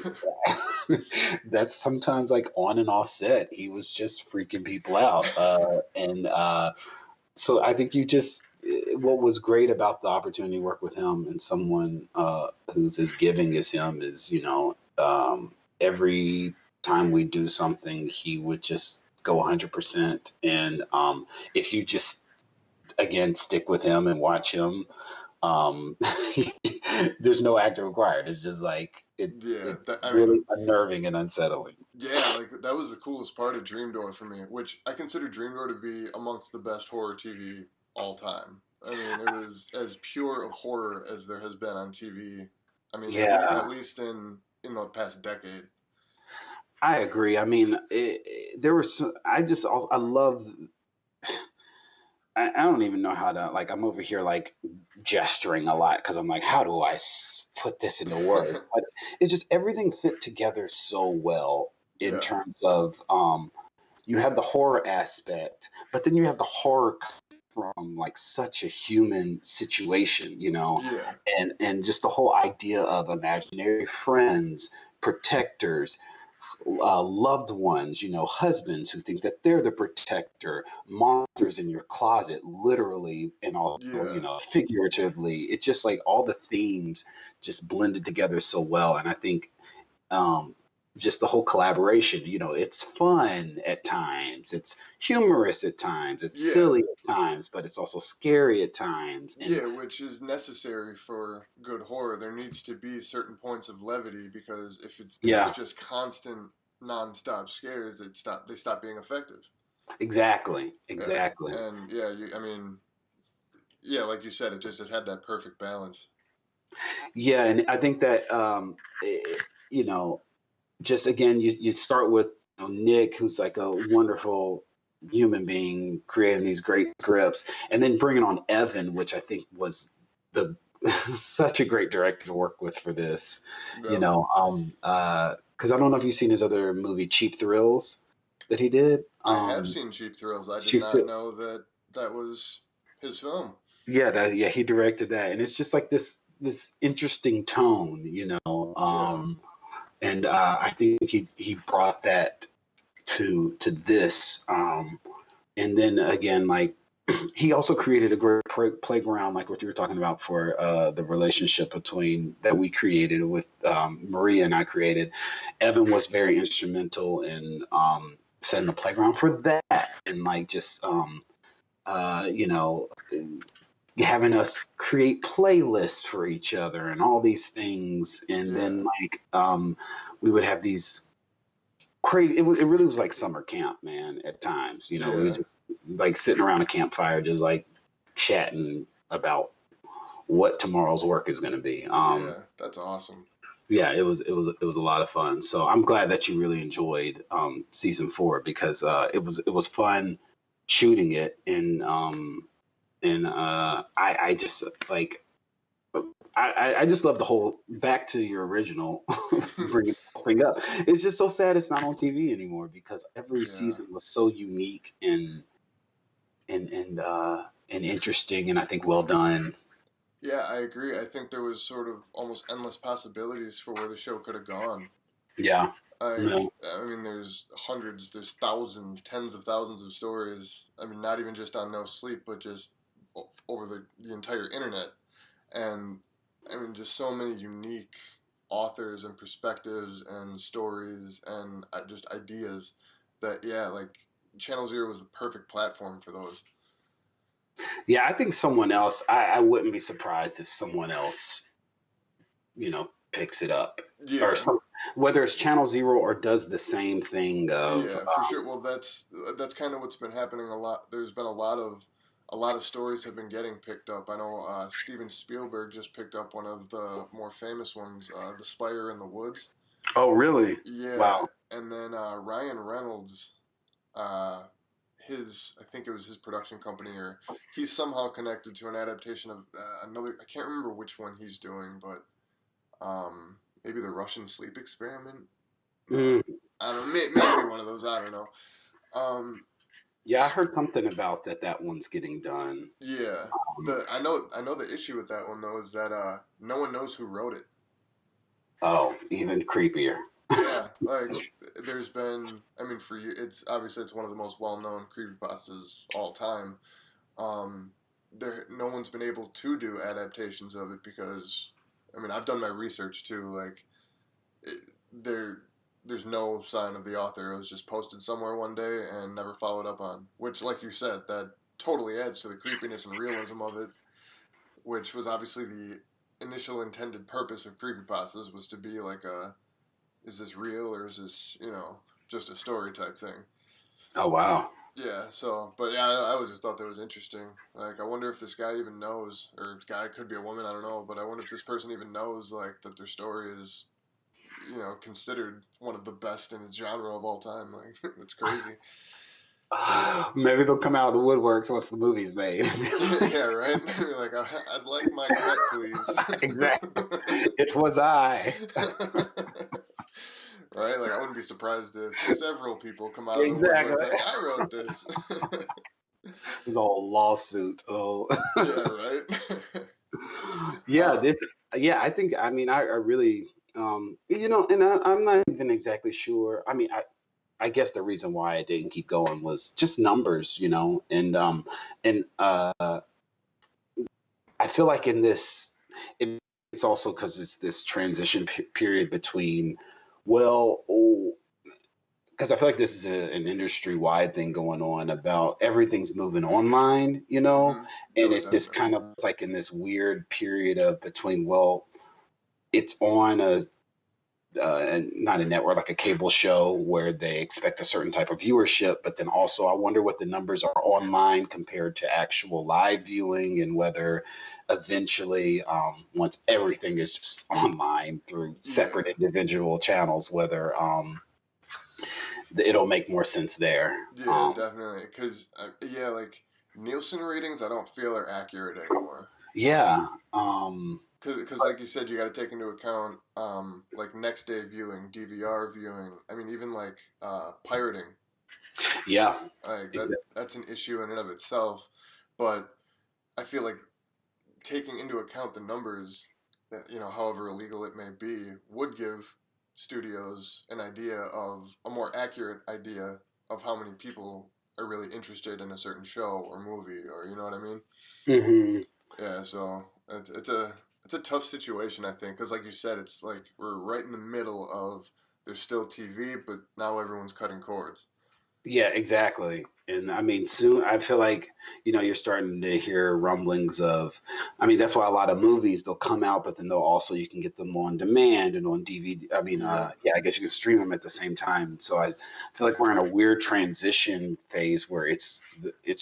that's sometimes like on and off set, he was just freaking people out. So I think what was great about the opportunity to work with him and someone who's as giving as him is, every time we do something, he would just go 100%. And if you just, again, stick with him and watch him, there's no actor required. It's just like it's really unnerving and unsettling. Yeah, like that was the coolest part of Dream Door for me, which I consider Dream Door to be amongst the best horror TV all time. I mean, it was as pure of horror as there has been on TV. I mean, at least in the past decade. I agree. I mean, there was. I love. I don't even know how to, like, I'm over here like gesturing a lot because I'm like, how do I put this into words? But it's just everything fit together so well in terms of you have the horror aspect, but then you have the horror from like such a human situation, and just the whole idea of imaginary friends, protectors, loved ones, husbands who think that they're the protector, monsters in your closet, literally, and also, figuratively. It's just like all the themes just blended together so well. And I think just the whole collaboration, it's fun at times, it's humorous at times, it's silly at times, but it's also scary at times. And which is necessary for good horror. There needs to be certain points of levity, because if it's just constant, non-stop scares, they stop being effective. Exactly. And like you said, it had that perfect balance. Yeah, and I think that just again, you start with Nick, who's like a wonderful human being creating these great scripts, and then bringing on Evan, which I think was the such a great director to work with for this. You Yep. know, because I don't know if you've seen his other movie, Cheap Thrills, that he did. I have seen Cheap Thrills. I did Cheap not Thrill. know that that was his film. Yeah, he directed that, and it's just like this interesting tone, Yeah. and I think he brought that to this, and then again, like he also created a great playground, like what you were talking about for the relationship between that we created with Maria and I created. Evan was very instrumental in setting the playground for that, and like just you know having us create playlists for each other and all these things, and then Yeah. like we would have these crazy. It really was like summer camp, man. At times, we would Yeah. just like sitting around a campfire, just like chatting about what tomorrow's work is going to be. Yeah. That's awesome. Yeah, it was a lot of fun. So I'm glad that you really enjoyed season 4, because it was fun shooting it, and I just like I just love the whole back to your original bringing something up. It's just so sad it's not on TV anymore, because every Yeah. season was so unique and interesting, and I think well done. Yeah, I agree. I think there was sort of almost endless possibilities for where the show could have gone. Yeah, Like, yeah, I mean, there's hundreds, there's thousands, tens of thousands of stories. I mean, not even just on No Sleep, but just over the entire internet. And I mean, just so many unique authors and perspectives and stories and just ideas that, yeah, like Channel Zero was the perfect platform for those. yeah. I think someone else. I wouldn't be surprised if someone else, picks it up, or Yeah, some, whether it's Channel Zero or does the same thing of. yeah, for sure. Well, that's kind of what's been happening a lot. There's been a lot of stories have been getting picked up. I know Steven Spielberg just picked up one of the more famous ones, The Spire in the Woods. Oh, really? Yeah, Wow. and then Ryan Reynolds, uh, his I think it was his production company, or he's somehow connected to an adaptation of another. I can't remember which one he's doing, but maybe the Russian sleep experiment. Uh, Mm. I don't know, maybe one of those. I don't know. Um, Yeah, I heard something about that one's getting done. yeah, Um, I know the issue with that one though is that no one knows who wrote it. oh, even creepier. Yeah, like there's been. I mean, for you, it's obviously it's one of the most well-known creepypastas all time. Um, no one's been able to do adaptations of it because, I mean, I've done my research too. Like, it, there, there's no sign of the author. It was just posted somewhere one day and never followed up on. Which, like you said, that totally adds to the creepiness and realism of it. Which was obviously the initial intended purpose of creepypastas was to be like a, is this real or is this just a story type thing. Oh, wow. Yeah, so, but yeah, I always just thought that was interesting. Like, I wonder if this guy even knows, or guy could be a woman, I don't know, but I wonder if this person even knows, like, that their story is, considered one of the best in its genre of all time. Like, that's crazy. Maybe they'll come out of the woodworks once the movie's made. Yeah, right? Like, I'd like my cut, please. Exactly. It was I. Right? Like, I wouldn't be surprised if several people come out of the woodwork Exactly. like, I wrote this. It was a whole lawsuit. Oh. Yeah, right? Yeah, uh, this. Yeah, I mean, I really, and I'm not even exactly sure. I mean, I guess the reason why I didn't keep going was just numbers, and I feel like in this, it's also because it's this transition period between, well, because I feel like this is an industry wide thing going on about everything's moving online, mm-hmm. and Oh, it's this definitely. kind of like in this weird period of between, well, it's on a and not a network, like a cable show where they expect a certain type of viewership, but then also I wonder what the numbers are online compared to actual live viewing, and whether eventually, once everything is just online through separate Yeah. individual channels, whether it'll make more sense there. Yeah, definitely. Because, yeah, like, Nielsen ratings, I don't feel are accurate anymore. Yeah. Because like you said, you got to take into account like next day viewing, DVR viewing. I mean, even like pirating. Yeah. Like Exactly. that's an issue in and of itself. But I feel like taking into account the numbers, that, however illegal it may be, would give studios an idea of a more accurate idea of how many people are really interested in a certain show or movie, or you know what I mean? Hmm. Yeah, so it's a tough situation, I think, because like you said, it's like we're right in the middle of there's still TV, but now everyone's cutting cords. Yeah, exactly. And I mean, soon I feel like, you're starting to hear rumblings of, I mean, that's why a lot of movies they'll come out, but then they'll also you can get them on demand and on DVD. I mean, Yeah, yeah, I guess you can stream them at the same time. So I feel like we're in a weird transition phase where it's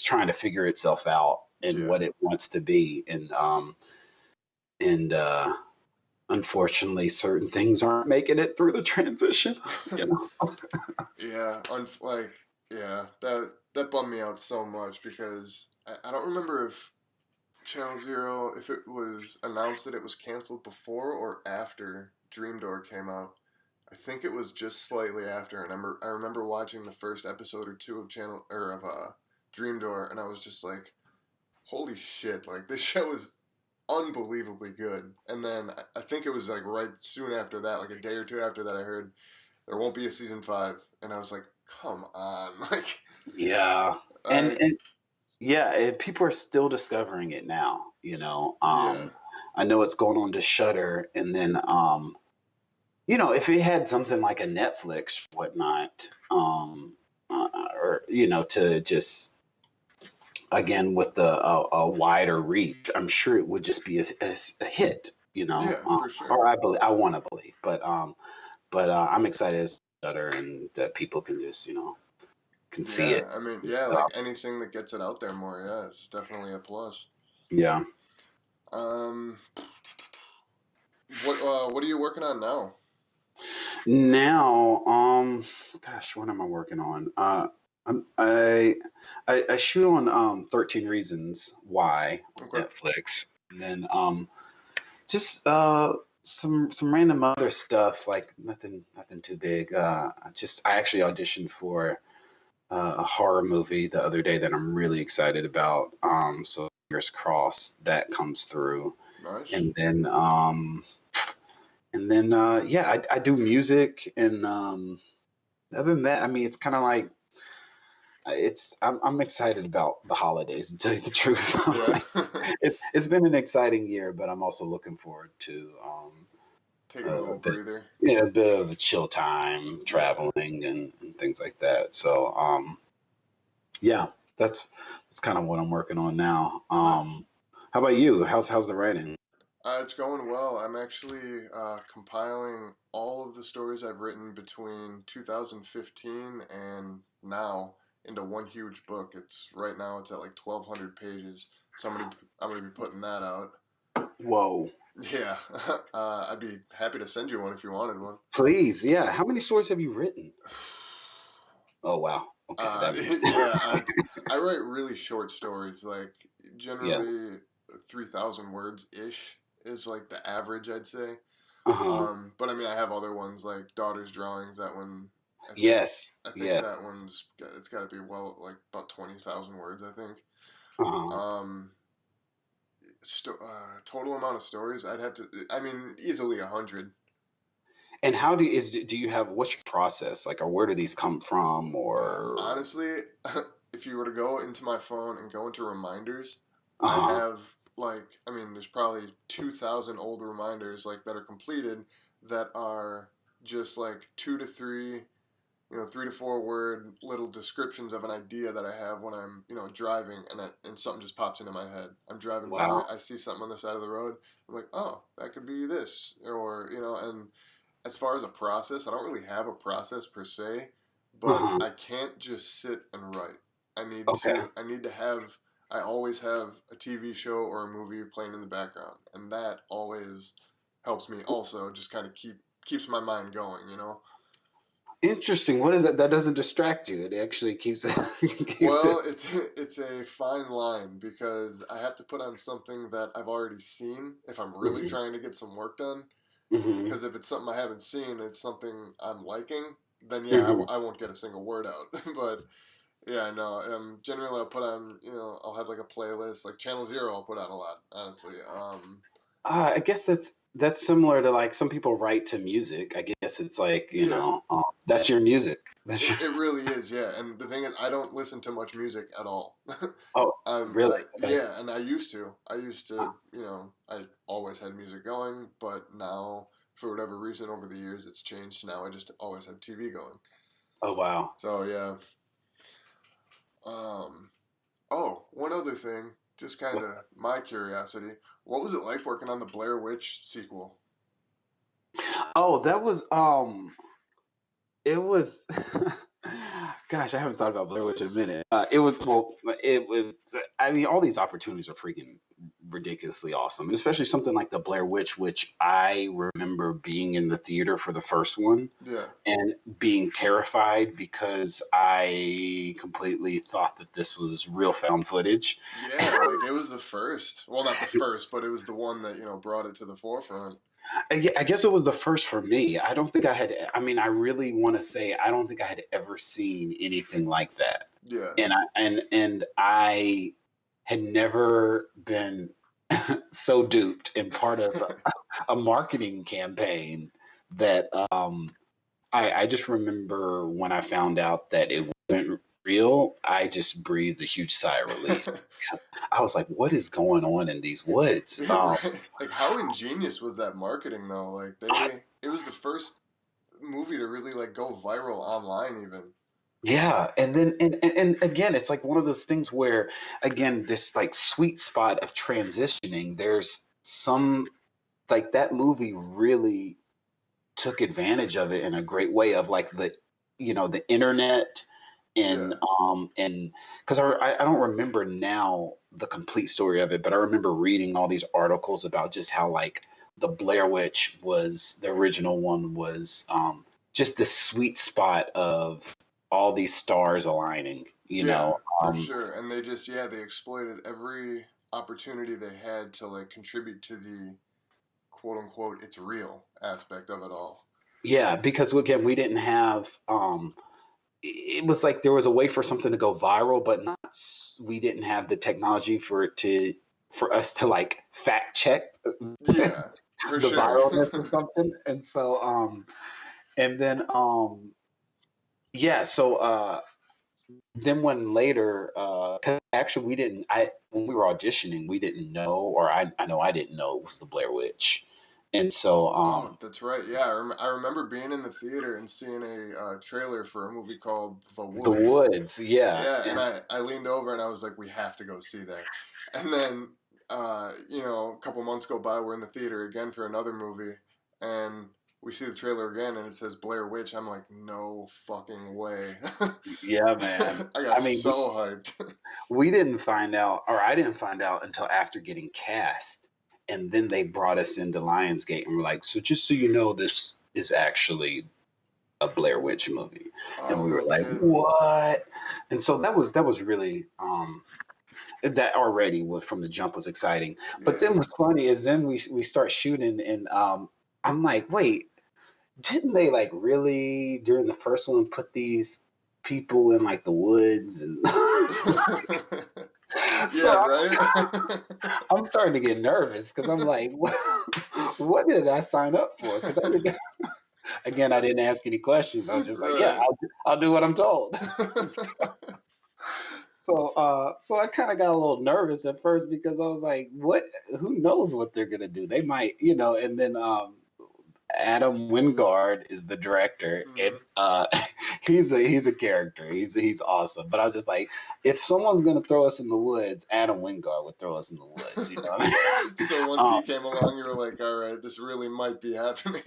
trying to figure itself out and yeah, what it wants to be, and unfortunately, certain things aren't making it through the transition. You know. yeah. Yeah, that bummed me out so much because I don't remember if Channel Zero, if it was announced that it was canceled before or after Dream Door came out. I think it was just slightly after. And I remember watching the first episode or two of Dream Door, and I was just like, "Holy shit!" Like this show is unbelievably good. And then I think it was like right soon after that, like a day or two after that, I heard there won't be a season 5, and I was like, "Come on!" Like, Yeah. And I and Yeah, and people are still discovering it now, yeah, I know it's going on to Shutter, and then if it had something like a Netflix or whatnot, or to just again with a wider reach, I'm sure it would just be a hit, yeah, for sure. or I want to believe, but I'm excited as Shutter and that people can just can see Yeah, it I mean, and yeah, like stuff. anything that gets it out there more, yeah, it's definitely a plus. Yeah. Um, what are you working on now? Now, gosh, what am I working on? I'm, I shoot on 13 Reasons Why on Okay, Netflix, and then just some random other stuff like nothing too big. I actually auditioned for a horror movie the other day that I'm really excited about. So fingers crossed that comes through, nice. and then yeah, I do music and other than that, I mean, it's kind of like I'm excited about the holidays to tell you the truth. Yeah, It's been an exciting year, but I'm also looking forward to taking a a little bit, breather. a bit of a chill time, Yeah, traveling and things like that. So yeah, that's kind of what I'm working on now. nice. How about you? How's the writing? It's going well. I'm actually compiling all of the stories I've written between 2015 and now into one huge book. It's right now it's at like 1,200 pages. So I'm gonna be putting that out. Whoa, Yeah, I'd be happy to send you one if you wanted one. please, yeah. How many stories have you written? Oh wow. Okay, that makes Yeah, I write really short stories, like yeah. generally 3,000 words ish is like the average, I'd say. Uh huh. But I mean, I have other ones like Daughter's Drawings. That one, I think, Yes. I think Yes. that it's got to be well like about 20,000 words, I think. Uh-huh. Um, total amount of stories, I'd have to. I mean, easily 100. And do you have what's your process? Like, or where do these come from? Or Honestly, if you were to go into my phone and go into reminders, I uh-huh. have like I mean, there's probably 2,000 old reminders like that are completed that are just like 2 to 3, 3 to 4 word little descriptions of an idea that I have when I'm driving and something just pops into my head. I'm driving by, Wow. I see something on the side of the road. I'm like, oh, that could be this, or and as far as a process, I don't really have a process per se, but Uh-huh. I can't just sit and write. Okay. I need to have I always have a TV show or a movie playing in the background, and that always helps me also just kind of keeps my mind going. Interesting. What is that? That doesn't distract you. It actually keeps it. Keeps it. Well, it's a fine line because I have to put on something that I've already seen if I'm really Hmm. trying to get some work done. Hmm. Because if it's something I haven't seen, it's something I'm liking, then yeah, Hmm. I won't get a single word out. But yeah, no, generally I'll put on, I'll have like a playlist, like Channel Zero I'll put on a lot, honestly. I guess that's similar to like some people write to music. I guess it's like Yeah, that's your music. That's your, it really is, yeah. And the thing is, I don't listen to much music at all. oh, really? Okay. Yeah, and I used to. I always had music going, but now, for whatever reason, over the years, it's changed. Now I just always have TV going. Oh wow. So yeah. Um, oh, one other thing, just kind of my curiosity. What was it like working on the Blair Witch sequel? Oh, that was it was gosh, I haven't thought about Blair Witch in a minute. It was well, it was. I mean, all these opportunities are freaking ridiculously awesome, and especially something like the Blair Witch, which I remember being in the theater for the first one Yeah. and being terrified because I completely thought that this was real found footage. Yeah, like it was the first. Well, not the first, but it was the one that, brought it to the forefront. Yeah, I guess it was the first for me. I don't think I had. I mean, I really want to say I don't think I had ever seen anything like that, Yeah. and I had never been so duped and part of a marketing campaign that I just remember when I found out that it wasn't real, I just breathed a huge sigh of relief. I was like, what is going on in these woods? Yeah, right. Like how ingenious was that marketing though? Like it was the first movie to really like go viral online even. Yeah, and then and again, it's like one of those things where again, this like sweet spot of transitioning. There's some like that movie really took advantage of it in a great way of like the internet Yeah. and because I don't remember now the complete story of it, but I remember reading all these articles about just how like the Blair Witch was the original one was just the sweet spot of all these stars aligning, Yeah, for sure. And they just they exploited every opportunity they had to like contribute to the quote unquote it's real aspect of it all. yeah, because again, we didn't have it was like there was a way for something to go viral, but not we didn't have the technology for us to like fact check the Yeah, for sure. viralness of something. And so and then yeah, so then when later 'cause actually we didn't I when we were auditioning, we didn't know, or I know I didn't know it was the Blair Witch. And so Oh, that's right. Yeah, I remember being in the theater and seeing a trailer for a movie called The the Woods. woods, yeah. Yeah, and And I leaned over and I was like, we have to go see that. And then, a couple months go by, we're in the theater again for another movie, and we see the trailer again and it says Blair Witch. I'm like, no fucking way. yeah, man. I got I mean, so hyped. we didn't find out, or I didn't find out until after getting cast. And then they brought us into Lionsgate and were like, so just so you know, this is actually a Blair Witch movie. And Oh, we were no like, kidding. what? And so that was really that already was from the jump was exciting. But then Yeah. what's funny is then we start shooting and I'm like, wait, didn't they like really during the first one put these people in like the woods and Yeah, so right? I'm starting to get nervous because I'm like, what did I sign up for? Because I didn't, again, I didn't ask any questions. I was just like, yeah, Right. I'll do what I'm told. So I kind of got a little nervous at first because I was like, what? Who knows what they're gonna do? They might, And then Adam Wingard is the director, and Mhm. he's a character. He's awesome. But I was just like, if someone's gonna throw us in the woods, Adam Wingard would throw us in the woods. You know what I mean? So once he came along, you were like, all right, this really might be happening.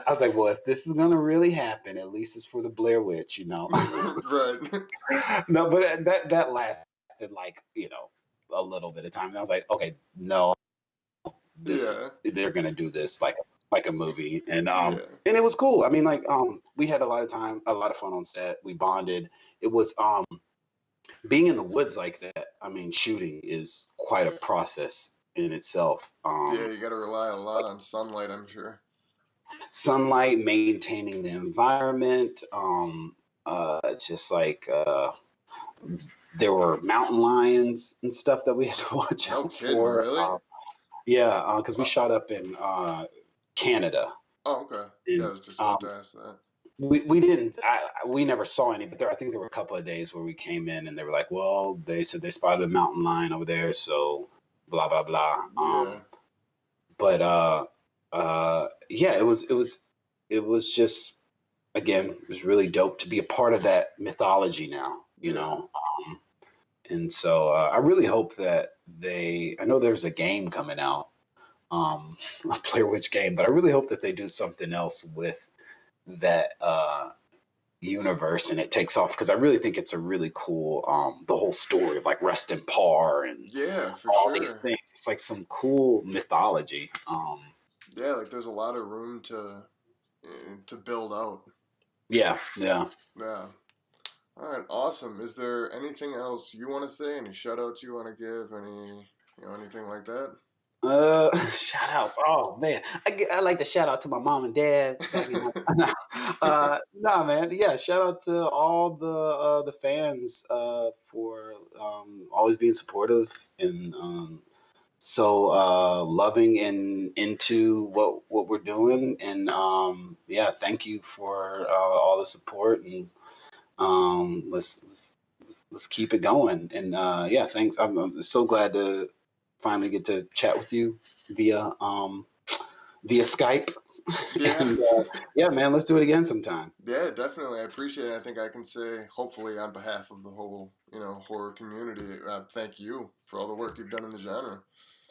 I was like, well, if this is gonna really happen, at least it's for the Blair Witch. Right. No, but that lasted like a little bit of time. And I was like, okay, no, this Yeah. they're gonna do this like like a movie, and Yeah. and it was cool. I mean, like we had a lot of time, a lot of fun on set. We bonded. It was being in the woods like that. I mean, shooting is quite a process in itself. Yeah, you got to rely a lot on sunlight, I'm sure. Sunlight, maintaining the environment, just like there were mountain lions and stuff that we had to watch No out kidding, for. really? Yeah, because we Uh, shot up in Canada, oh, okay. Yeah, I and was just about to ask that. we didn't we never saw any, but I think there were a couple of days where we came in and they were like, well, they said they spotted a mountain lion over there, so blah blah blah. Yeah. But yeah, it was just, again, it was really dope to be a part of that mythology now, Yeah. and so I really hope that I know there's a game coming out, a Blair Witch game, but I really hope that they do something else with that universe and it takes off, because I really think it's a really cool, the whole story of like Rustin Parr and Yeah, for all these sure. things. It's like some cool mythology. Yeah, like there's a lot of room to build out. Yeah, yeah. Yeah. All right, awesome. Is there anything else you want to say? Any shout outs you want to give? Anything like that? Shout outs. Oh man, I like to shout out to my mom and dad. Nah, man. Yeah, shout out to all the fans for always being supportive and so loving and into what we're doing. And yeah, thank you for all the support, and let's keep it going. And yeah, thanks. I'm so glad to finally get to chat with you via Skype. Yeah. And yeah, man, let's do it again sometime. Yeah, definitely. I appreciate it. I think I can say, hopefully, on behalf of the whole, horror community, thank you for all the work you've done in the genre.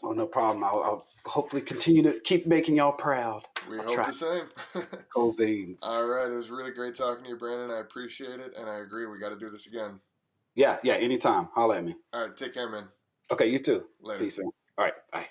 Oh, no problem. I'll hopefully continue to keep making y'all proud. We I'll hope try the same. cool things. All right, it was really great talking to you, Brandon. I appreciate it, and I agree. We got to do this again. Yeah, anytime. Holla at me. All right, take care, man. Okay, you too. Later. Peace, man. All right, bye.